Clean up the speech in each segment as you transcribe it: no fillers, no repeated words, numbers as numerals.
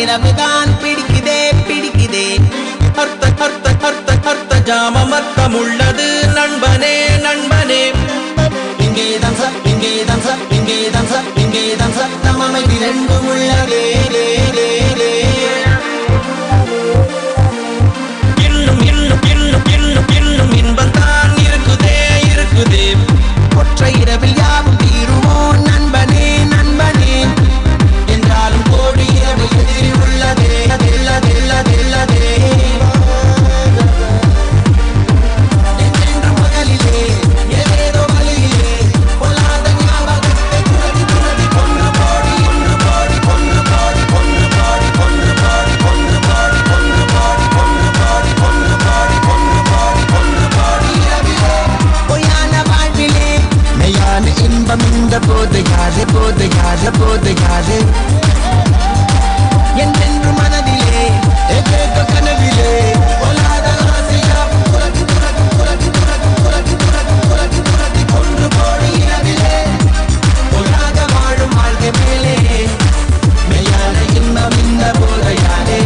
இரவுதான் பிடிக்குதே பிடிக்குதே அர்த்த ஜாமம் அர்த்தமுள்ளது நண்பனே நண்பனே இங்கேதான் சார் இங்கேதான் சார் இங்கேதான் சார் இங்கேதான் சத்தம் அமைதி ரெண்டும் உள்ளதே இன்னும் இன்னும் இன்னும் இன்னும் இன்னும் இன்பம் தான் இருக்குதே இருக்குதே ஒற்றை இரவில் யாவும் தீருமோ நண்பனே நண்பனே என்றாலும் கோடி இரவு எதிரி உள்ளதே தெல்லதே என்றென்றும் பகலிலே ஏதேதோ வழியிலே பொல்லாத ஞாபகத்தை துரதி கொன்று போடி கொன்று போடி கொன்று போடி கொன்று போடி கொன்று போடி கொன்று போடி கொன்று போடி கொன்று போடி கொன்று போடி கொன்று போடி கொன்று போடி இரவிலே பொய்யான வாழ்விலே மெய்யான இன்பம் இந்த போதையாலே போதையாலே போதையாலே என்றென்று மனதிலே ஏதேதோ கனவிலே பொல்லாத ஆசையாவும் துரதி துரதி துரதி துரதி துரதி துரதி துரதி துரதி கொன்று போடி இரவிலே பொல்லாத வாழும் வாழ்க்கை மேலே மெய்யான இன்பம் இந்த போதையாலே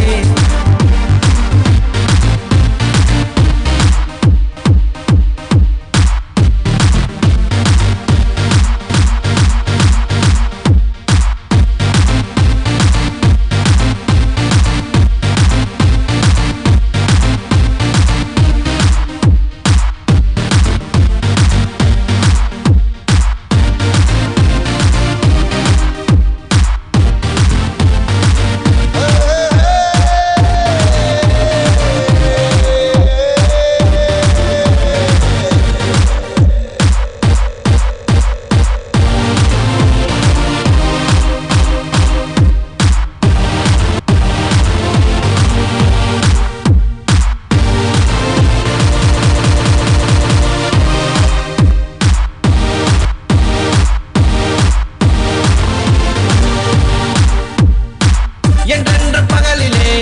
என்றென்று பகலிலே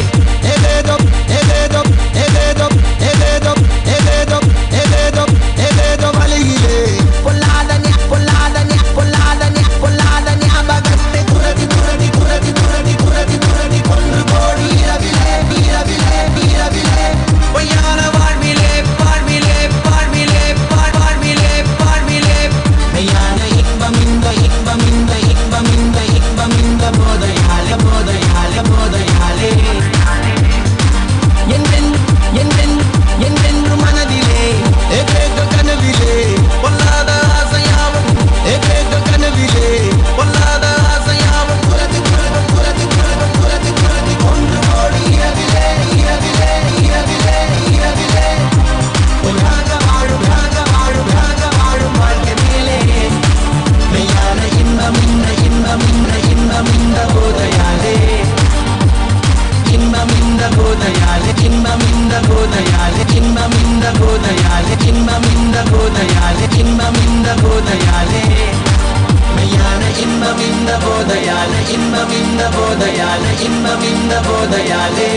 ஏதேதோ ஏதேதோ ஏதேதோ ஏதேதோ ஏதேதோ ஏதேதோ ஏதேதோ வழியிலே பொல்லாத ஞாபகத்தை துரதி துரதி துரதி துரதி துரதி துரதி கொன்று போடி இரவிலே இரவிலே இரவிலே பொய்யான வாழ்விலே வாழ்விலே வாழ்விலே வாழ்விலே வாழ்விலே மெய்யான இன்பம் இந்த இன்பம் இந்த இன்பம் இந்த இன்பம் இந்த போதையாலே போதையாலே போதையாலே என்றென்று மனதிலே ஏதேதோ கனவிலே பொல்லாத ஆசையாவும் ஏதேதோ கனவிலே பொல்லாத ஆசையாவும் துரதி துரதி துரதி துரதி துரதி துரதி கொன்று போடி இரவிலே இரவிலே இரவிலே இரவிலே பொல்லாத வாழும் வாழ்க்கை மேலே மெய்யான இன்பம் இந்த இன்பம் இந்த இன்பம் இந்த போதையாலே இன்பம் இந்த போதையாலே இன்பம் இந்த போதையாலே இன்பம் இந்த போதையாலே இன்பம் இந்த போதையாலே இன்பம் இந்த போதையாலே மெய்யான இன்பம் இந்த போதையாலே இன்பம் இந்த போதையாலே இன்பம் இந்த போதையாலே